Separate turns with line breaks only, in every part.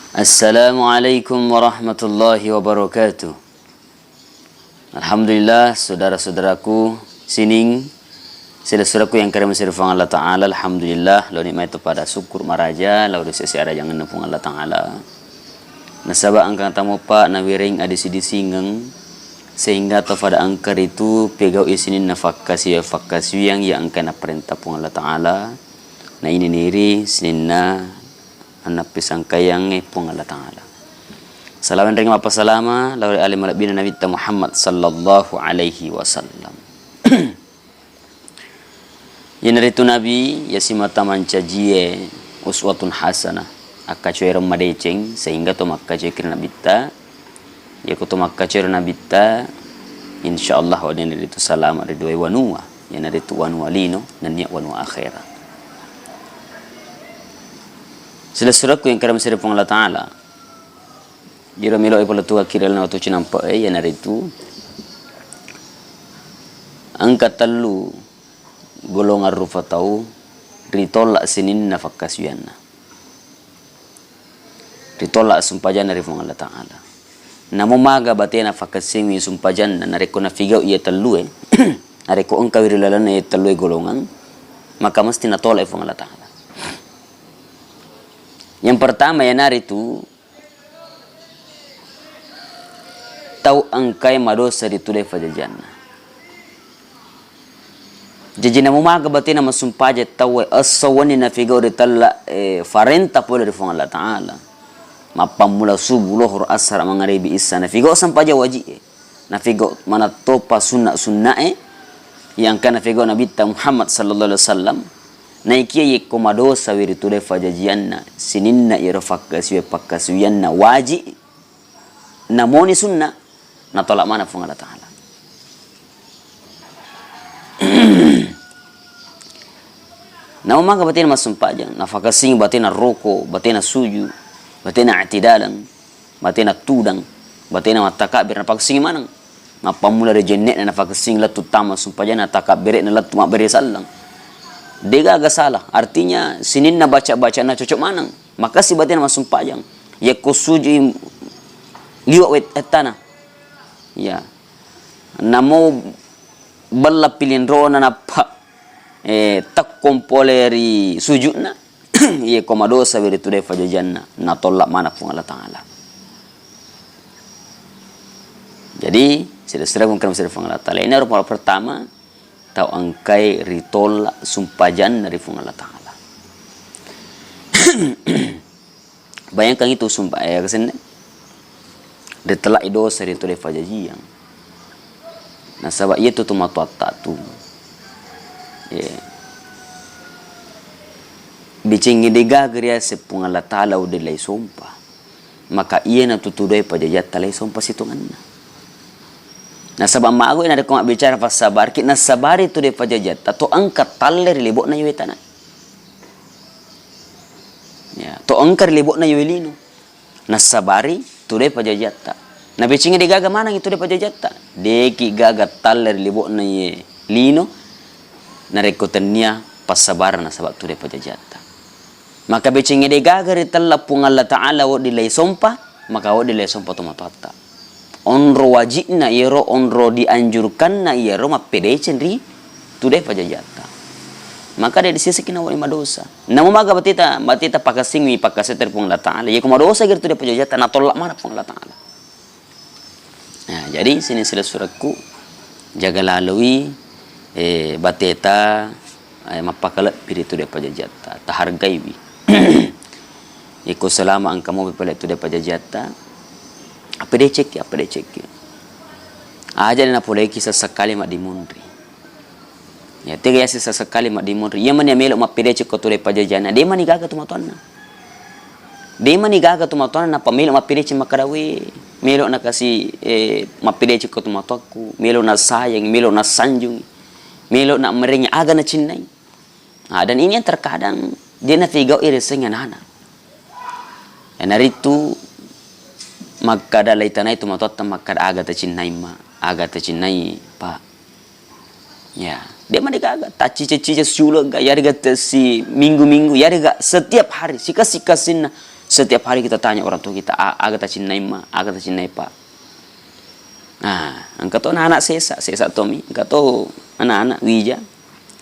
Assalamualaikum warahmatullahi wabarakatuh. Alhamdulillah, saudara-saudaraku sining saudaraku yang kami sirfang Allah Ta'ala. Alhamdulillah, lo nikmat itu pada syukur maraja lo sesi ada jangan nepung Allah Ta'ala. Nasaba angkang tamu pak nawiring adisi disingeng sehingga pada angker itu pegau isinin nafakasi yang angkana perintah pung Allah Ta'ala. Nah ini niri sinina anak pisang kayang pung Allah Ta'ala. Salaman ring apa salama lauri alim bina Nabi Muhammad sallallahu alaihi wasallam. Yeneritu Nabi yasimata mancajie uswatun hasanah akacoy ramadeceng sehingga to makkacoy kirna bitta ya kuto makkacoy na bitta insyaallah wa yeneritu salama ridwai wanua yeneritu wanua lino dan ya wanua akhirah. Saudaraku yang karam siripung Allah Ta'ala. Jiro milo ipola tua kiral na watu cinampa ya naritu. Angka telu golongan rufa tau ritolak sinin nafakasuyana. Ritolak sumpajan dari fung Allah Ta'ala. Namo maga batia nafakasimi sumpajan na nareko na figau iya telu nareko angka wirilalan iya telu golongan maka mesti natolak fung Allah Ta'ala. Yang pertama ya naritu tau angkai madosa ditulai fajajana. Jadi namu maga batina masumpaja tau asawani na figau ritalla farenta pula di fung Allah Ta'ala. Mapamula subuh lohor asar mangaribi isa na figau sampaja waji na figau mana topa sunna yang kana figau Nabi Muhammad sallallahu alaihi wasallam. Naikia yeko madosa wiritule fajajianna sininna irafakasiwe pakasuyanna waji namoni sunna na tolak mana fung Allah Ta'ala. Na umaga batina masumpajang nafakasing batina roko batina suju batina atidalang batina tudang batina matakabir nafakasing manang mapamula rejenek na nafakasing latu tama sumpajang na takabir na latu makberi salang. Dega agak salah, artinya sinin na baca-baca na cocok manang. Maka si batin masuk pajang. Ya kusuji liwat wet etana. Ya. Namo bala pilin rona na pa tak kompoleri sujudna. Ya komadosa beri tudai fajajanna na tolak mana pun Allah Ta'ala. Jadi, sila-sila kung kerana sila Allah Ta'ala. Ini adalah pertama tau angkai ritol sumpajan dari fung Allah Ta'ala. Bayangkan itu sumpah ya kesini ditelak dosa ritol fajajian. Nah sebab itu tu matuatta tu bicingi dega geria sepung Allah Ta'ala udilai sumpah maka ia na tutudai pajajat talai sumpah situnganna. Nah sabab mago ina ko bicara pas sabar kita sabar itu de pajajat atau angkat taller libok na yuetana. Ya, to angkar libok na yuelino. Nah sabari tu de pajajat. Nah bicingi de gaga mana itu de pajajat. De ki gaga taller libok na ye lino. Na rekotania pas sabar na sabab tu de pajajat. Maka bicingi de gaga ritalla pung Allah Ta'ala wo dilai sompa maka wo dilai sompa to matata. Onro wajibna yero onro dianjurkan na yero mapedecen ri tudai pajajata. Maka dari sisi kina wali madosa. Namu maga batita pakasing mi pakaseter pung Allah Ta'ala. Ya madosa gitu tudai pajajata na tolak mana pung Allah Ta'ala. Nah, jadi sini sila suratku jaga lalui bateta mapakalat piri tudai pajajata. Tahargai wi. Iko selama angkamu bepalat tudai pajajata. Apa dia cek? Aja na pulai kisah sekali mak dimundri. Ya tiga ya sisa sekali mak dimundri. Ia mana melok mak pede cek kotule pajajana. Dia mana gaga tu matuanna. Dia mana gaga tu matuanna. Pa melok mak pede cek makarawe. Melok na kasi mak pede cek kotu matuaku. Melok na sayang, melok na sanjung. Melok na merenya aga na cinnai. Dan ini yang terkadang dia na figau iriseng anak-anak. Ya naritu magkada laitana itu matotta magkada aga ta cinnai pa ya dia mah gaga taci sula ga yari ga si minggu-minggu yari ga setiap hari sikasinna setiap hari kita tanya orang tua kita, agak tak cinai ma, agak tak cinai pa. Nah, angka to anak sesa Tommy, angka to anak-anak wija.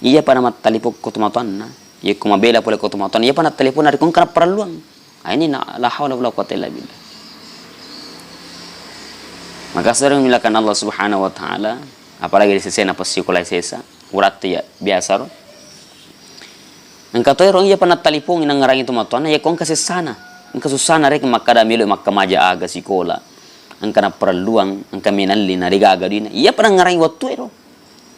Iya pada mat talipok ko tumatuan na. Iya ko mabela pole ko tumatuan. Iya pada telepon dari kong kana perluang. Ini la haula wala quwata illa billah. Maka sering milakan Allah Subhanahu wa taala, apalagi di sesi apa sekolah sesa, urat ya biasa ro. Angka to orang iya pada telepon nang ngarang itu matuan, ya kong kasih sana. Angka susana rek makada milo makamaja aga sekolah. Angka na perluang, angka minalli na rigaga dina. Iya pada ngarang waktu ero.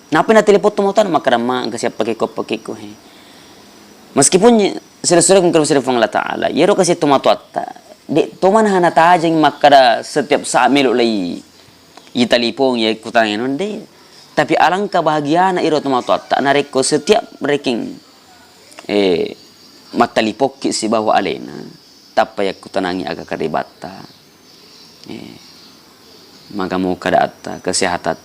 Napa na telepon tumutan makarama angka siapa pakai ko he. Meskipun sila-sila kung kalbusir Allah Ta'ala, yero kasi tumatuata. Di tuman hana tajeng makada setiap saat milo lay italipong ya kutangin hindi. Tapi alangkah bahagia na iro tumatuata. Narik ko setiap reking matalipok si bawa alena. Tapay kutanangi aga karibata. Maka mo kadaata, kesehatan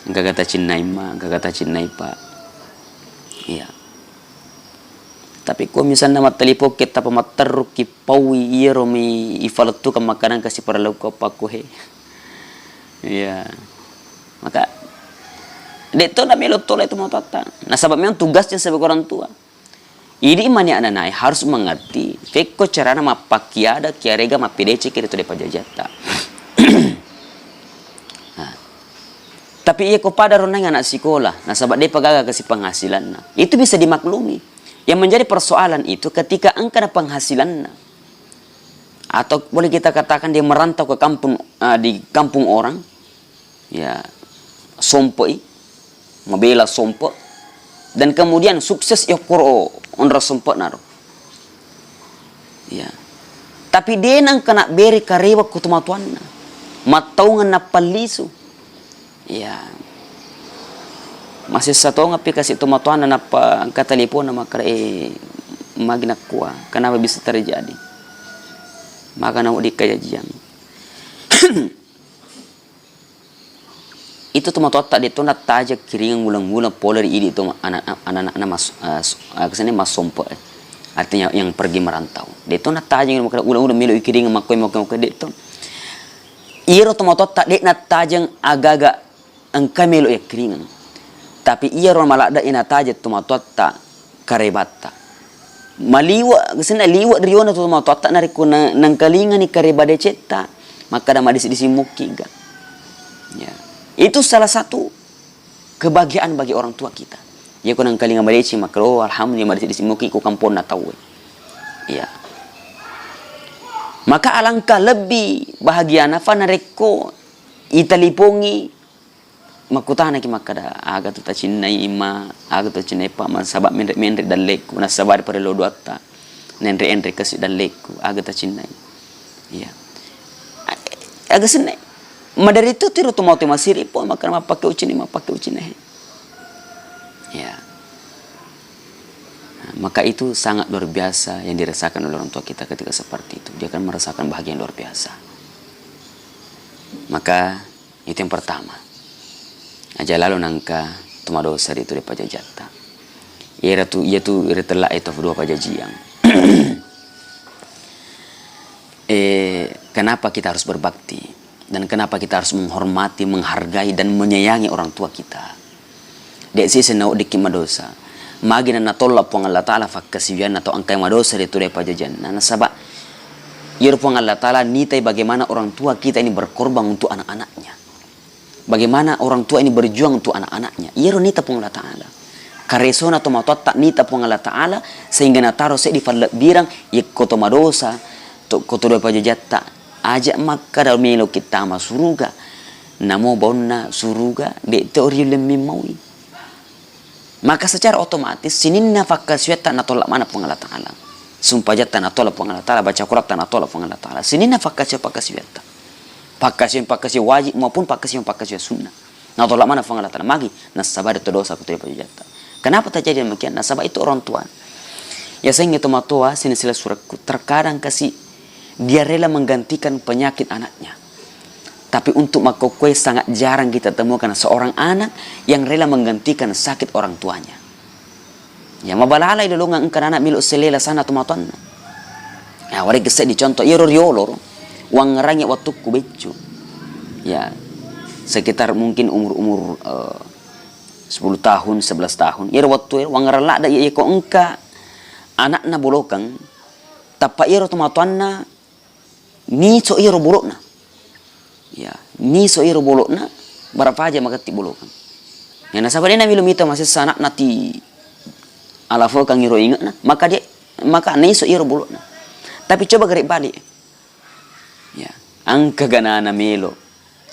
gagata cinnai ma, gagata cinnai pa. Iya. Tapi kung minsan na matalipok kita pa mataruk ki pawi iro mi ifalatu ka makanan kasi para law ko pakuhe. Iya. Maka dito na milo tolay tumatata. Nasabab mo tugasnya sebagai orang tua. Ini mani ananay harus mengerti. Feko cara na mapakiada kiarega mapidece kiri to de pajajata. Tapi ia kepada ronang anak sekolah, nah sahabat dia pagaga kasih penghasilan, nah, itu bisa dimaklumi. Yang menjadi persoalan itu ketika engkau ada penghasilan, atau boleh kita katakan dia merantau ke kampung di kampung orang, ya sompoi, membela sompo, dan kemudian sukses ya kuro onra sompo naro, ya. Tapi dia nang kena beri karewa kutumatuan, mataungan na palisu. Ya, masih satu ngapi kasih tumatuan na pa katalipon na makara magna kuah. Kenapa bisa terjadi? Maka na di kajian. Itu tumatuan tak itu na tajak kiringan ulang-ulang poler ini itu anak-anak mas kesini mas sompo. Artinya yang pergi merantau. Itu na tajak yang makara ulang-ulang milu kiringan makoy itu. Iro tumatuan tak dek na tajang agaga engkau melo ya keringan, tapi ia orang malak dak ina tajet tumatuatta karebata. Maliwa kesana liwa riona tumatuatta nariku nang kalingan ni karebade cetta, maka dah madis disimuki ga. Ya, itu salah satu kebahagiaan bagi orang tua kita. Ya ko nang kalingan madeci maka oh alhamdulillah madis disimuki ku kampon na tahu. Ya. Maka alangkah lebih bahagia nafa nareko italipongi makutana ki makada aga tu tacinai ima aga tu cinai pa man sabab menre dalleku na sabar pare lo doatta nenre entre kasi dalleku aga tacinai iya aga sene madari itu tiru tu mau masiri po makana mapake ucine ya. Maka itu sangat luar biasa yang dirasakan oleh orang tua kita ketika seperti itu. Dia akan merasakan bahagia yang luar biasa. Maka itu yang pertama. Aja lalu nangka tumadosa itu de pajajata. Ia tu telah itu dua pajajiang. Kenapa kita harus berbakti dan kenapa kita harus menghormati, menghargai dan menyayangi orang tua kita? Dek sisi nau dikit madosa. Magina na tolak pong Allah Ta'ala fakkasiyan atau angkai madosa itu de pajajan. Nah sabab ia pong Allah Ta'ala nitai bagaimana orang tua kita ini berkorban untuk anak-anaknya. Bagaimana orang tua ini berjuang untuk anak-anaknya. Ia nita pong Allah Ta'ala. Karesona tomatot tak nita pong Allah Ta'ala sehingga nataro se di falak birang koto madosa to koto de pajajata ajak maka dalam melo kita ma suruga. Namo bonna suruga de teori lemmi maui. Maka secara otomatis sininna fakkasyata na tolak mana pong Allah Ta'ala. Sumpah jata na tolak pong Allah Ta'ala. Baca Quran na tolak pong Allah Ta'ala. Sininna fakkasyata. Fakasyon wajib maupun fakasyon sunnah. Na tolak mana pong Allah Ta'ala. Magi nasabar itu dosa kutu pajata. Kenapa terjadi demikian? Nasabah itu orang tua. Ya sehingga tomatua sinisila suratku terkadang kasih dia rela menggantikan penyakit anaknya. Tapi untuk makokwe sangat jarang kita temukan seorang anak yang rela menggantikan sakit orang tuanya. Ya mabalalai dulu engkan anak milu selela sana tumatuan. Ya, wari kesek dicontoh, iya riolo, uang ngerangi waktu ku becu. Ya, sekitar mungkin umur 10 tahun, 11 tahun. Iya waktu uang ngerala ada iya kok engka anak na bolokang, tapa iya tomatuanna ni so iya bolokna. Ya, ni so iya bolokna berapa aja makati bolokang. Ya nasabah dia na mita masih sanak nati alafo kang iro ingat na, maka ni so iya bolokna. Tapi coba gerik balik. Ya, angka ganana melo.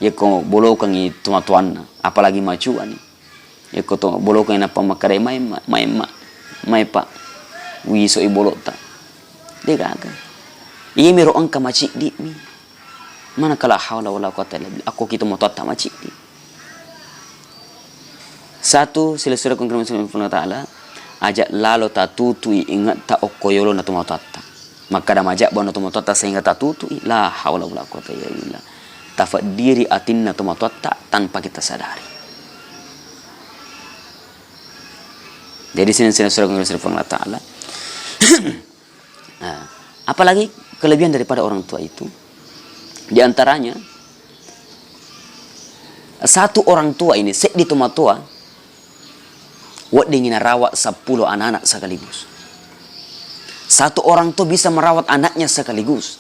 Ya ko bolokang i tomatuanna, apalagi macuan. Ya ko to bolokang na pamakare mai pa wi so i bolota. Dia gagal. Iya miro angka macik di mi. Mana kala haula wala quwata illa billah. Aku kita mau tota macik di. Satu sila surah kongkremen subhanahu wa ta'ala ajak lalo tatutui ingat ta okoyolo na tumatata. Maka dah majak bawa na tumatata sehingga tatutui la haula wala quwata illa billah. Tafad diri atinna tumatata tanpa kita sadari. Jadi sini surah kongkremen subhanahu wa ta'ala. Nah, apalagi kelebihan daripada orang tua itu, di antaranya satu orang tua ini sek di tuma tua wad dingin rawat 10 anak-anak sekaligus. Satu orang tua bisa merawat anaknya sekaligus.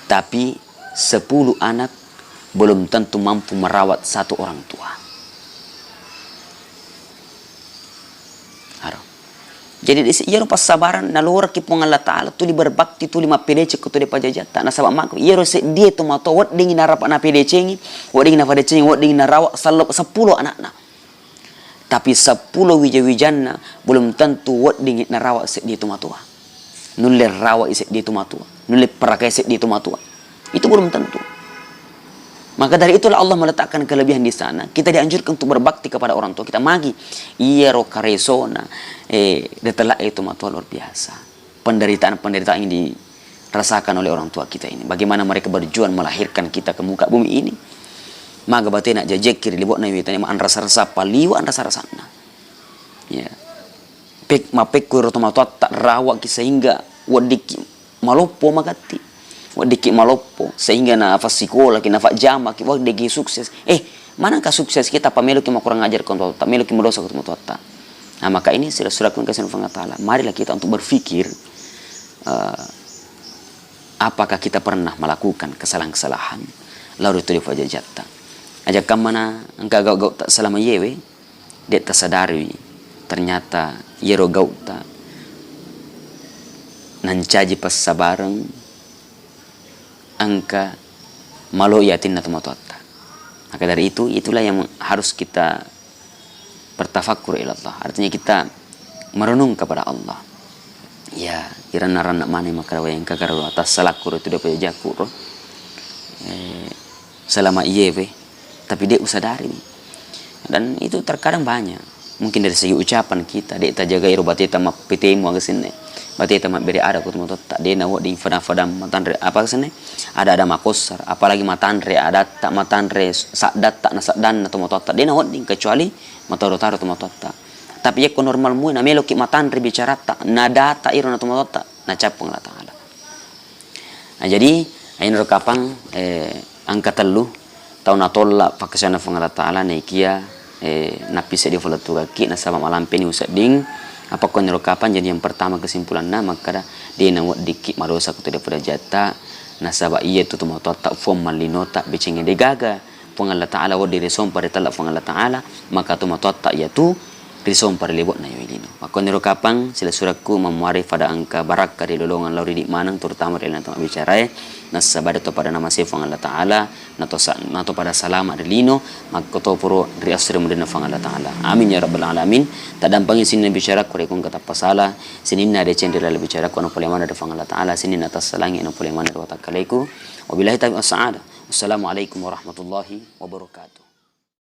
Tapi 10 anak belum tentu mampu merawat satu orang tua. Jadi iya pas sabaran nalura ki pong Allah Ta'ala tuli berbakti tuli ma PDC ko tuli pajajata na sabab mak iya ro se dia to ma to wad dingin narap na PDC ngi wad dingin na PDC ngi wad dingin narawa salop 10 anak-anak. Tapi 10 wija-wijanna belum tentu wad dingin narawa se dia to ma tua. Nulle rawa ise dia to ma tua. Nulle parakai se dia to ma tua. Itu belum tentu. Maka dari itulah Allah meletakkan kelebihan di sana. Kita dianjurkan untuk berbakti kepada orang tua kita. Magi iya ro karesona detelak itu matua luar biasa. Penderitaan-penderitaan yang dirasakan oleh orang tua kita ini. Bagaimana mereka berjuang melahirkan kita ke muka bumi ini. Maka batin nak jajekir libok na witanya ma rasa-rasa paliwa rasa-rasana. Ya. Mapek ku ro matua tak rawa ki sehingga wadiki malopo magati. Wadiki malopo sehingga na fa sekolah ki na fa jama ki wadiki sukses. Manakah sukses kita pamelo ki kurang ajar kontrol tak melo ki medosa ketemu tuata. Nah maka ini surat kasih Allah Ta'ala. Marilah kita untuk berpikir apakah kita pernah melakukan kesalahan-kesalahan lalu itu difajajatta. Ajak kamana engkau gau tak selama yewe dia tersadari ternyata yero gau tak nancaji pas sabareng angka malo yatin na tumatota. Maka dari itu itulah yang harus kita bertafakkur ila Allah. Artinya kita merenung kepada Allah. Ya, kirana nak mana maka yang kakaro atas salakur itu dapat jakur. Selama iyewe tapi dia usadari. Dan itu terkadang banyak. Mungkin dari segi ucapan kita, dia tak jaga irobati tamak pitemu agasine. Bati tamak beri ada kutu tak dia nawak di fadam matanre apa kesene ada makosar apalagi matanre ada tak matanre sadat tak nasadan atau motot dia nawak di kecuali mataro-taro tu motot tapi ya normal mu na melo ki matanre bicara tak nada tak iro na tu motot na capung Allah Ta'ala. Nah jadi ayin rekapang angka telu tahun natolla pakasana fang Allah Ta'ala na ikia napisa di folatu kaki na sama malam peni usading apa kon rokapan jadi yang pertama kesimpulan maka dia nawak dikit marosa kutu daripada jata nasaba iya tu motot tak form malinota becenge de gaga pong Allah Ta'ala wa di resom pada talak pong Allah Ta'ala maka tu motot tak ya tu resom pada lebok na yelino maka kon rokapan sila suratku memuari pada angka barakah di lolongan lauri di manang terutama di lantang bicara nasaba to pada nama sifang Allah Ta'ala nato pada salama delino maka to puro riasre mudena fang Allah Ta'ala amin ya rabbal alamin tadampangi sini bicara kore kun kata pasala sini na de cendera bicara kono pole mana de fang Allah Ta'ala sini atas salangi no pole mana de watakaleku wabillahi taufiq was saada wassalamu alaikum warahmatullahi wabarakatuh.